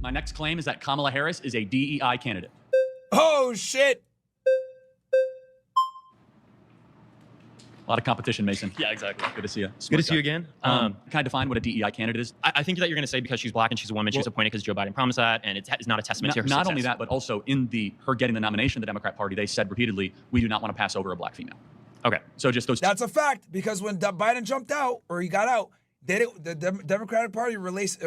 My next claim is that Kamala Harris is a DEI candidate. Oh, shit. A lot of competition, Mason. Yeah, exactly. Good to see you. Good to see you again. Can I define what a DEI candidate is? I think that you're going to say because she's black and she's a woman, she was appointed because Joe Biden promised that, and it's not a testament to her Not success. only that, but also in her getting the nomination of the Democrat Party, they said repeatedly, we do not want to pass over a black female. Okay. So just those. That's a fact, because when Biden jumped out, or he got out, the Democratic Party relies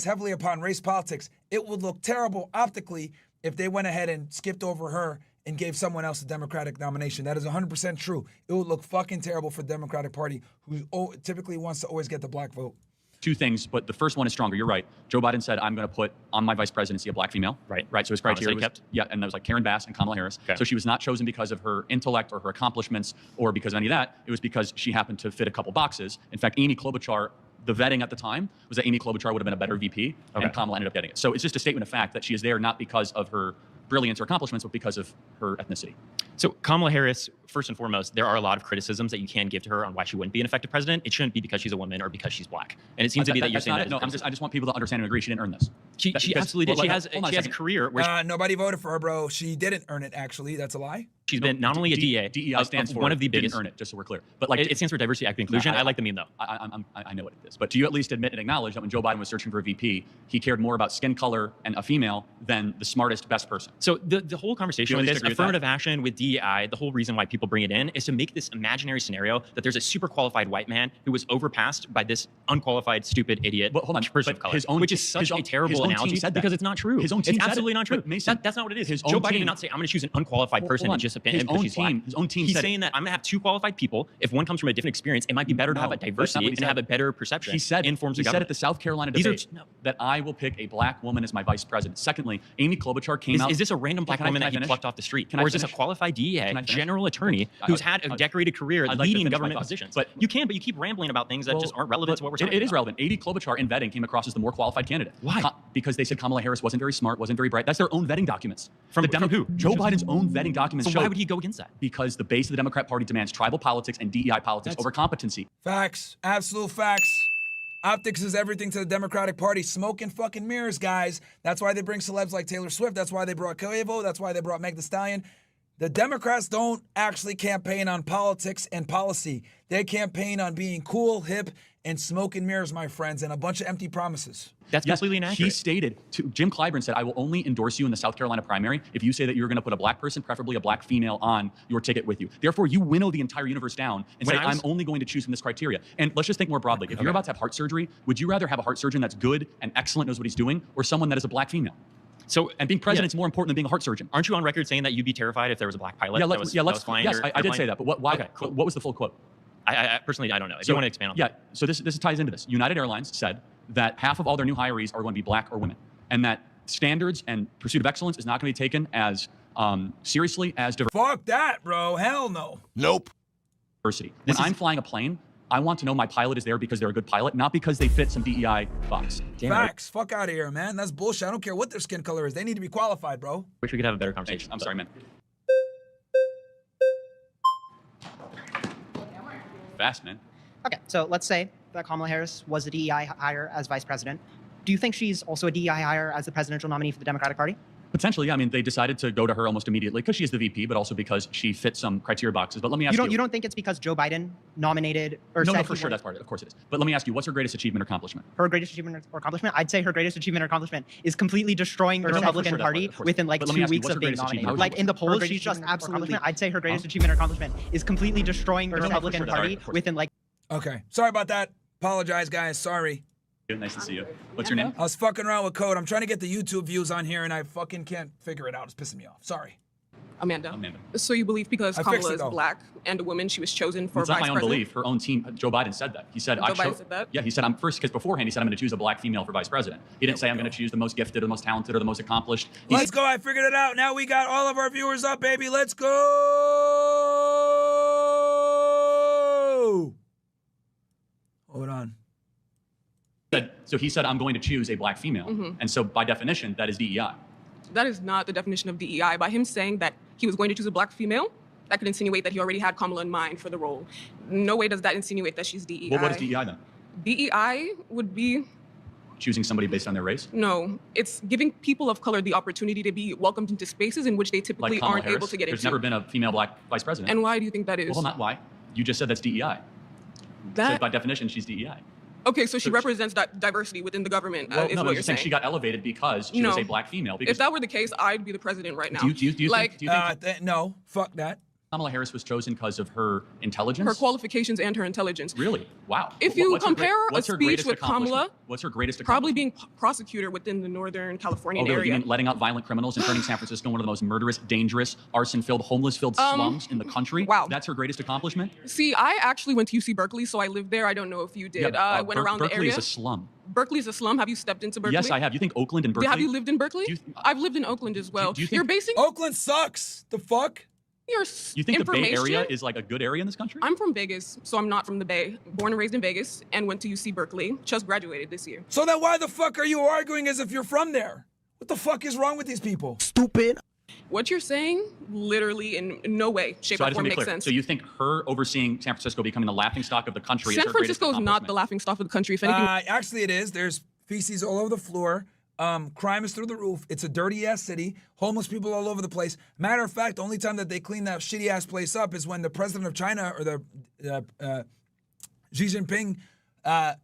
heavily upon race politics. It would look terrible optically if they went ahead and skipped over her and gave someone else a Democratic nomination. That is 100% true. It would look fucking terrible for the Democratic Party, who typically wants to always get the black vote. Two things, but the first one is stronger. You're right. Joe Biden said, I'm going to put on my vice presidency a black female. Right. So his criteria was, kept. yeah, and that was like Karen Bass and Kamala Harris. Okay. So she was not chosen because of her intellect or her accomplishments or because of any of that. It was because she happened to fit a couple boxes. In fact, Amy Klobuchar, the vetting at the time was that Amy Klobuchar would have been a better VP, and Kamala ended up getting it. So it's just a statement of fact that she is there not because of her brilliance or accomplishments, but because of her ethnicity. So Kamala Harris, first and foremost, there are a lot of criticisms that you can give to her on why she wouldn't be an effective president. It shouldn't be because she's a woman or because she's black. And it seems to be that you're saying that. No, I just want people to understand and agree she didn't earn this. She absolutely did. She has a career where nobody voted for her, bro. She didn't earn it, actually. That's a lie. she's been not only a DA. DEI stands for one of the biggest. Didn't earn it, just so we're clear. But like it stands for diversity, equity, inclusion. I like the meme though. I know what it is. But do you at least admit and acknowledge that when Joe Biden was searching for a VP, he cared more about skin color and a female than the smartest, best person? So the whole conversation with this affirmative action with DEI, the whole reason why people bring it in is to make this imaginary scenario that there's a super qualified white man who was overpassed by this unqualified, stupid idiot person of color, which is such a terrible analogy because it's not true. His own team it's absolutely not true. Mason, that's not what it is. Joe Biden did not say, I'm going to choose an unqualified person and just his own team He's said saying that I'm going to have two qualified people. If one comes from a different experience, it might be better to have a diversity and have a better perception in forms of government. He said at the South Carolina debate that I will pick a black woman as my vice president. Secondly, Amy Klobuchar came out. Is this a random black woman that he plucked off the street? Or is this a qualified DEA, general attorney, who's had a decorated career leading government positions? But you keep rambling about things that just aren't relevant to what we're talking about. It is relevant. Amy Klobuchar in vetting came across as the more qualified candidate. Why? Because they said Kamala Harris wasn't very smart, wasn't very bright. That's their own vetting documents. From who? Joe Biden's own vetting documents. So why would he go against that? Because the base of the Democrat Party demands tribal politics and DEI politics over competency. Facts. Absolute facts. Optics is everything to the Democratic Party. Smoke and fucking mirrors, guys. That's why they bring celebs like Taylor Swift. That's why they brought Quavo. That's why they brought Meg Thee Stallion. The Democrats don't actually campaign on politics and policy. They campaign on being cool, hip, and smoke and mirrors, my friends, and a bunch of empty promises. That's completely inaccurate. He stated, Jim Clyburn said, I will only endorse you in the South Carolina primary if you say that you're going to put a black person, preferably a black female, on your ticket with you. Therefore, you winnow the entire universe down and say, I'm only going to choose from this criteria. And let's just think more broadly. If you're about to have heart surgery, would you rather have a heart surgeon that's good and excellent, knows what he's doing, or someone that is a black female? So, and being president is more important than being a heart surgeon. Aren't you on record saying that you'd be terrified if there was a black pilot that was flying? Yes, I did say that. But why? Okay, cool. What was the full quote? I personally, I don't know. If you want to expand on that. Yeah, so this ties into this. United Airlines said that half of all their new hirees are going to be black or women, and that standards and pursuit of excellence is not going to be taken as seriously as diversity. Fuck that, bro. Hell no. Nope. When I'm flying a plane, I want to know my pilot is there because they're a good pilot, not because they fit some DEI box. Facts. Fuck out of here, man. That's bullshit. I don't care what their skin color is. They need to be qualified, bro. Wish we could have a better conversation. I'm sorry, man. Fast, man. Okay, so let's say that Kamala Harris was a DEI hire as vice president. Do you think she's also a DEI hire as the presidential nominee for the Democratic Party? Potentially, yeah. I mean, they decided to go to her almost immediately because she is the VP, but also because she fits some criteria boxes. But let me ask you. You don't think it's because Joe Biden nominated or No, said for sure, that's part of it. Of course it is. But let me ask you, what's her greatest achievement or accomplishment? Her greatest achievement or accomplishment? I'd say her greatest achievement or accomplishment is completely destroying the Republican Party within like 2 weeks of being nominated. Like in the polls, she's just absolutely. I'd say her greatest achievement or accomplishment is completely destroying the Republican Party within like. Okay. Sorry about that. Apologize, guys. Sorry. Nice to see you. What's your name? I was fucking around with code. I'm trying to get the YouTube views on here, and I fucking can't figure it out. It's pissing me off. Sorry. Amanda. So you believe because Kamala is black and a woman, she was chosen for vice president? It's not my own belief. Her own team, Joe Biden said that. He said, Joe Biden said that? Yeah, he said, I'm first, because beforehand he said, I'm going to choose a black female for vice president. He didn't say, I'm going to choose the most gifted or the most talented or the most accomplished. Let's go. I figured it out. Now we got all of our viewers up, baby. Let's go. Hold on. So he said, I'm going to choose a black female. And so by definition, that is DEI. That is not the definition of DEI. By him saying that he was going to choose a black female, that could insinuate that he already had Kamala in mind for the role. No way does that insinuate that she's DEI. Well, what is DEI then? DEI would be choosing somebody based on their race? No, it's giving people of color the opportunity to be welcomed into spaces in which they typically Like Kamala aren't Harris? able to get There's into. never been a female black vice president. And why do you think that is? Well, not why. You just said that's DEI. So by definition, she's DEI. Okay, so she represents that diversity within the government, Well, is no, what I'm you're just saying saying. she got elevated because she was a black female. Because If that were the case, I'd be the president right now. do you think No, fuck that. Kamala Harris was chosen because of her intelligence? Her qualifications and her intelligence. Really? Wow. If you What's her compare what's a her speech greatest with accomplishment? Kamala, What's her greatest probably accomplishment? being prosecutor within the Northern Californian You area. mean letting out violent criminals and turning San Francisco one of the most murderous, dangerous, arson-filled, homeless-filled slums in the country? Wow. That's her greatest accomplishment? See, I actually went to UC Berkeley, so I lived there. I don't know if you did. I went around Berkeley the area. is a slum. Berkeley's a slum. Have you stepped into Berkeley? Yes, I have. You think Oakland and Berkeley? Have you lived in Berkeley? I've lived in Oakland as well. do you think- You're basing Oakland sucks. The fuck? your You think the Bay information. Area is like a good area in this country? I'm from Vegas, so I'm not from the Bay. Born and raised in Vegas and went to UC Berkeley. Just graduated this year. So then why the fuck are you arguing as if you're from there? What the fuck is wrong with these people? Stupid. What you're saying, literally in no way, shape, So I or just want form to be makes clear. sense. So you think her overseeing San Francisco becoming the laughingstock of the country is San her greatest Francisco is not the accomplishment? laughingstock of the country. If anything, Actually, it is. There's feces all over the floor. Crime is through the roof. It's a dirty ass city. Homeless people all over the place. Matter of fact, the only time that they clean that shitty ass place up is when the president of China or the Xi Jinping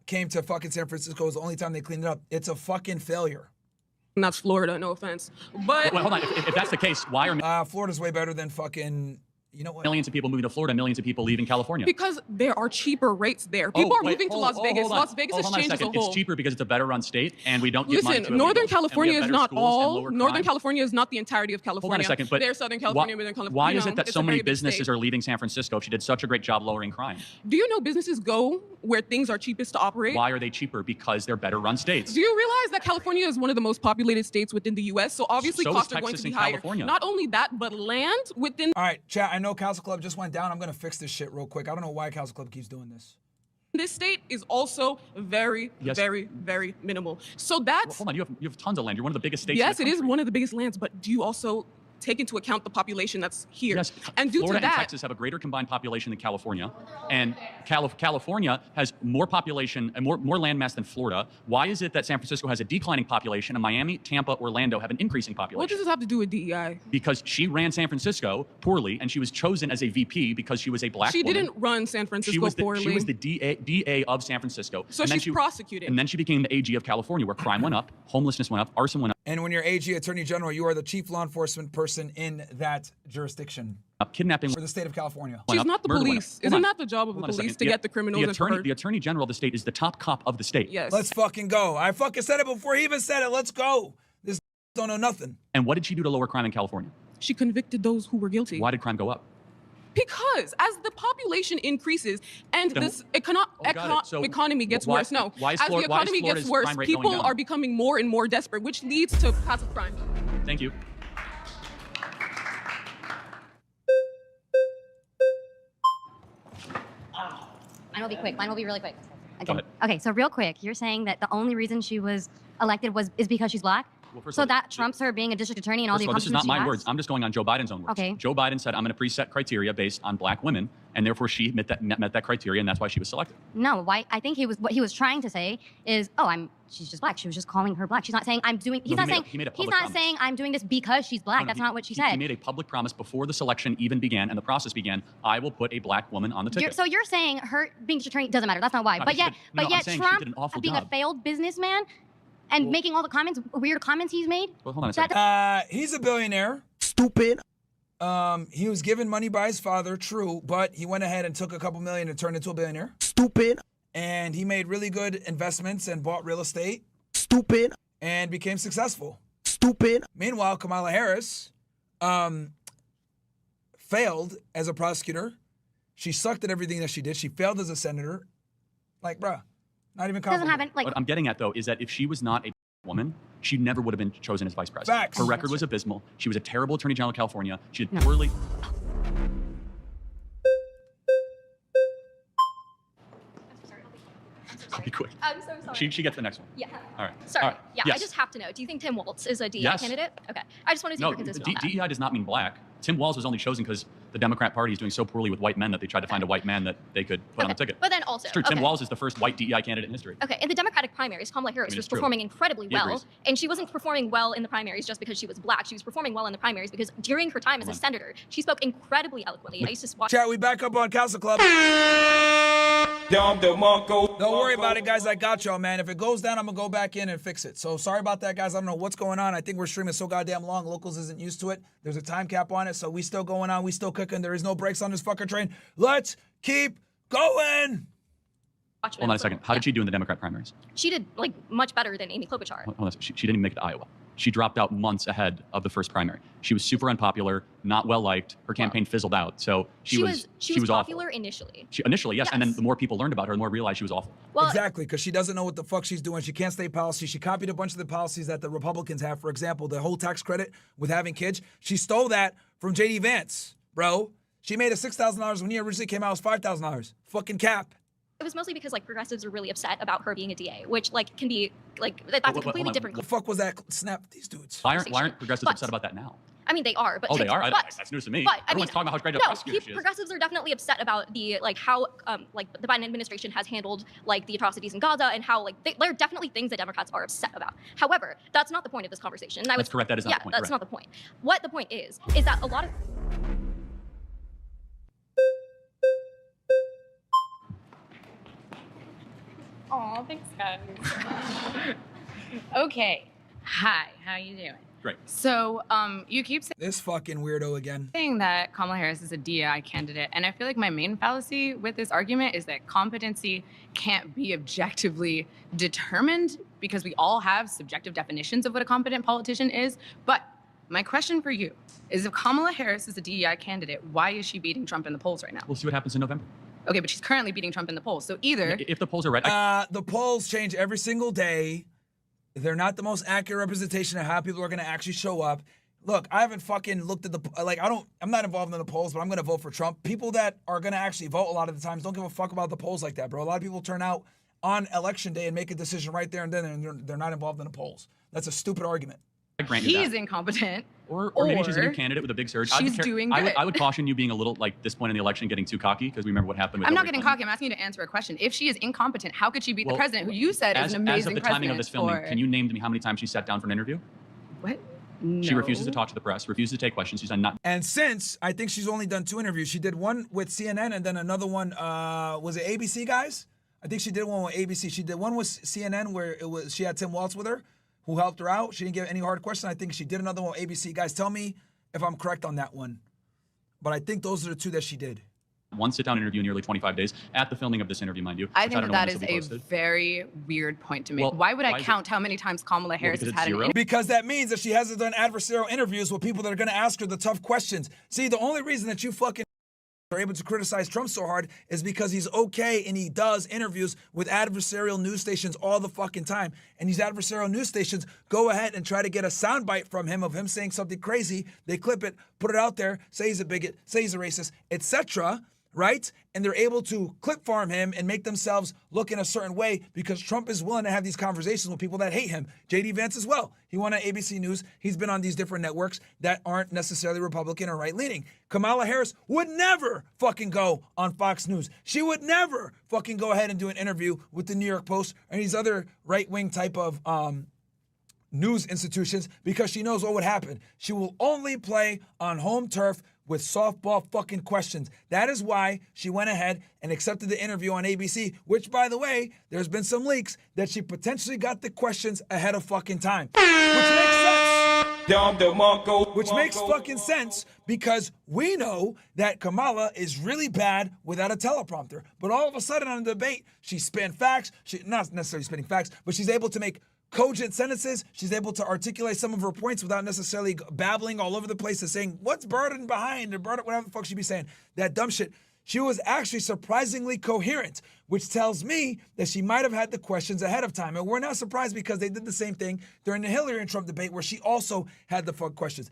came to fucking San Francisco. It was the only time they cleaned it up. It's a fucking failure. that's Florida, no offense. But Well, hold on. If that's the case, why are Florida's way better than fucking. You know what? millions of people moving to Florida, millions of people leaving California? because there are cheaper rates there. People are moving to Las Vegas. Las Vegas has changed as a whole. It's cheaper because it's a better run state, and we don't give money to Listen, it. Northern California is not all. Northern California. California is not the entirety of California. Hold on a second, but there's Southern California, Northern California. why you is know, it that it's so a many very big businesses state. are leaving San Francisco if she did such a great job lowering crime? Do you know businesses go where things are cheapest to operate? Why are they cheaper? Because they're better run states. Do you realize that California is one of the most populated states within the U.S.? So obviously So is costs are going Texas to be and higher. California. Not only that, but land within All right, chat. I know Council Club just went down. I'm gonna fix this shit real quick. I don't know why Council Club keeps doing this. this state is also very, Yes. very, very minimal. So that's Hold on, you have tons of land. You're one of the biggest states. yes, in it the is country. one of the biggest lands. But do you also take into account the population that's here? Yes, And due Florida to that, and Texas have a greater combined population than California, and California has more population and more landmass than Florida. Why is it that San Francisco has a declining population and Miami, Tampa, Orlando have an increasing population? what does this have to do with DEI? Because she ran San Francisco poorly, and she was chosen as a VP because she was a black She woman. didn't run San Francisco She was poorly. the DA of San Francisco. So And then she's prosecuted. And then she became the AG of California, where crime went up, homelessness went up, arson went And when you're AG, Attorney General, you are the chief law enforcement person in that jurisdiction up, kidnapping for the state of California. went She's up, not the murder went police. up. Hold Isn't on. that the job of the Hold on a police second. to get the criminals and for her? The attorney general of the state is the top cop of the state. Yes. Let's fucking go. I fucking said it before he even said it. Let's go. This don't know nothing. And what did she do to lower crime in California? She convicted those who were guilty. Why did crime go up? Because as the population increases and Then- this got it. So economy gets why- worse, no. why is As Flor- the why is economy Florida's gets worse, crime rate going people down? are becoming more and more desperate, which leads to passive crime. Thank you. Mine will be quick. Mine will be really quick. Go ahead. Okay, so real quick, you're saying that the only reason she was elected is because she's black? Well, first So of all, that trumps her being a district attorney and all First the of all, this is not accomplishments she my has? words. I'm just going on Joe Biden's own words. Okay. Joe Biden said, I'm going to preset criteria based on black women, and therefore she met that criteria, and that's why she was selected. No, why? I think what he was trying to say is, she's just black. She was just calling her black. She's not saying I'm doing. He's No, not he saying. made a He's public not promise. saying I'm doing this because she's black. No, That's he- not what she he- said. He made a public promise before the selection even began and the process began. I will put a black woman on the ticket. So you're saying her being district attorney doesn't matter. That's not why. No, But she yet, did- no, I'm but yet saying she did Trump an awful being a job. failed businessman and making all the weird comments he's made. Well, hold on a that- second. He's a billionaire. Stupid. He was given money by his father, true, but he went ahead and took a couple million and turned into a billionaire. Stupid. And he made really good investments and bought real estate Stupid. and became successful. Stupid. Meanwhile, Kamala Harris failed as a prosecutor. She sucked at everything that she did. She failed as a senator. Like, bruh, not even doesn't comparable. have any, like. What I'm getting at, though, is that if she was not a woman, she never would have been chosen as vice president. Facts. Her record was abysmal. She was a terrible attorney general of California. She did No. poorly. I'll be quick. I'm so She gets the next one. Yeah. All right. Sorry. All right. Yeah, Yes. I just have to know. Do you think Tim Walz is a DEI Yes. candidate? Okay. I just wanted to see No, if you're consistent on that. DEI does not mean black. Tim Walz was only chosen because the Democrat Party is doing so poorly with white men that they tried to find a white man that they could put on the ticket. But then also, It's true. Tim Walz is the first white DEI candidate in history. Okay, in the Democratic primaries, Kamala Harris was performing incredibly well, agrees. and she wasn't performing well in the primaries just because she was black. She was performing well in the primaries because during her time as a senator, she spoke incredibly eloquently. I used to watch. Chat, we back up on Council Club. Don't worry about it, guys. I got y'all, man. If it goes down, I'm going to go back in and fix it. So sorry about that, guys. I don't know what's going on. I think we're streaming so goddamn long. Locals isn't used to it. There's a time cap on it, so we still going on. We still cooking. There is no brakes on this fucking train. Let's keep going. Hold on a second. How did she do in the Democrat primaries? She did like much better than Amy Klobuchar. Hold on a second. She didn't even make it to Iowa. She dropped out months ahead of the first primary. She was super unpopular, not well liked. Her campaign fizzled out. So she was popular awful. initially. Initially, yes. And then the more people learned about her, the more realized she was awful. Well, exactly, because she doesn't know what the fuck she's doing. She can't state policy. She copied a bunch of the policies that the Republicans have. For example, the whole tax credit with having kids. She stole that from J.D. Vance, bro. She made it $6,000 when he originally came out. It was $5,000. Fucking cap. It was mostly because like progressives are really upset about her being a DA, which like can be like that's a completely different. What the fuck was that snap with these dudes? Why aren't progressives upset about that now? I mean, they are, but they are. But, that's news to me. But, Everyone's talking about how great a prosecutor she is. Progressives are definitely upset about the like how like the Biden administration has handled like the atrocities in Gaza and how like there are definitely things that Democrats are upset about. However, that's not the point of this conversation. And that's correct. That is not the point. That's not the point. What the point is that a lot of Aw, thanks, guys. Okay. Hi, how you doing? Great. So, you keep This fucking weirdo again. saying that Kamala Harris is a DEI candidate, and I feel like my main fallacy with this argument is that competency can't be objectively determined because we all have subjective definitions of what a competent politician is. But my question for you is if Kamala Harris is a DEI candidate, why is she beating Trump in the polls right now? We'll see what happens in November. Okay, but she's currently beating Trump in the polls. So either if the polls are right, the polls change every single day. They're not the most accurate representation of how people are going to actually show up. Look, I haven't fucking looked at I'm not involved in the polls, but I'm going to vote for Trump. People that are going to actually vote a lot of the times don't give a fuck about the polls like that, bro. A lot of people turn out on election day and make a decision right there and then, and they're not involved in the polls. That's a stupid argument. I grant you he's that. incompetent. Or maybe she's a new candidate with a big surge. She's doing good. I would caution you being a little, like, this point in the election, getting too cocky, because we remember what happened with I'm not Hillary getting Clinton. cocky. I'm asking you to answer a question. If she is incompetent, how could she beat the Well, president, who you said is an amazing As of the timing of president? this filming, can you name to me how many times she sat down for an interview? What? She refuses to talk to the press, refuses to take questions. She's done not. And since, I think she's only done 2 interviews. She did one with CNN and then another one, was it ABC, guys? I think she did one with ABC. She did one with CNN where she had Tim Walz with her, who helped her out. She didn't give any hard questions. I think she did another one with ABC. Guys, tell me if I'm correct on that one. But I think those are the 2 that she did. One sit-down interview in nearly 25 days at the filming of this interview, mind you. I think that is a very weird point to make. Well, why would I count how many times Kamala Harris has had an interview? Because that means that she hasn't done adversarial interviews with people that are going to ask her the tough questions. See, the only reason that you fucking are able to criticize Trump so hard is because he's okay and he does interviews with adversarial news stations all the fucking time. And these adversarial news stations go ahead and try to get a soundbite from him of him saying something crazy. They clip it, put it out there, say he's a bigot, say he's a racist, etc., right? And they're able to clip farm him and make themselves look in a certain way because Trump is willing to have these conversations with people that hate him. J.D. Vance as well. He went on ABC News. He's been on these different networks that aren't necessarily Republican or right-leaning. Kamala Harris would never fucking go on Fox News. She would never fucking go ahead and do an interview with the New York Post or these other right-wing type of news institutions because she knows what would happen. She will only play on home turf with softball fucking questions. That is why she went ahead and accepted the interview on ABC, which, by the way, there's been some leaks that she potentially got the questions ahead of fucking time. Which makes sense. Which makes fucking sense because we know that Kamala is really bad without a teleprompter. But all of a sudden on the debate, she spin facts. Not necessarily spinning facts, but she's able to make cogent sentences. She's able to articulate some of her points without necessarily babbling all over the place and saying, what's burden behind, or burden, whatever the fuck she be saying. That dumb shit. She was actually surprisingly coherent, which tells me that she might have had the questions ahead of time. And we're not surprised because they did the same thing during the Hillary and Trump debate where she also had the fuck questions.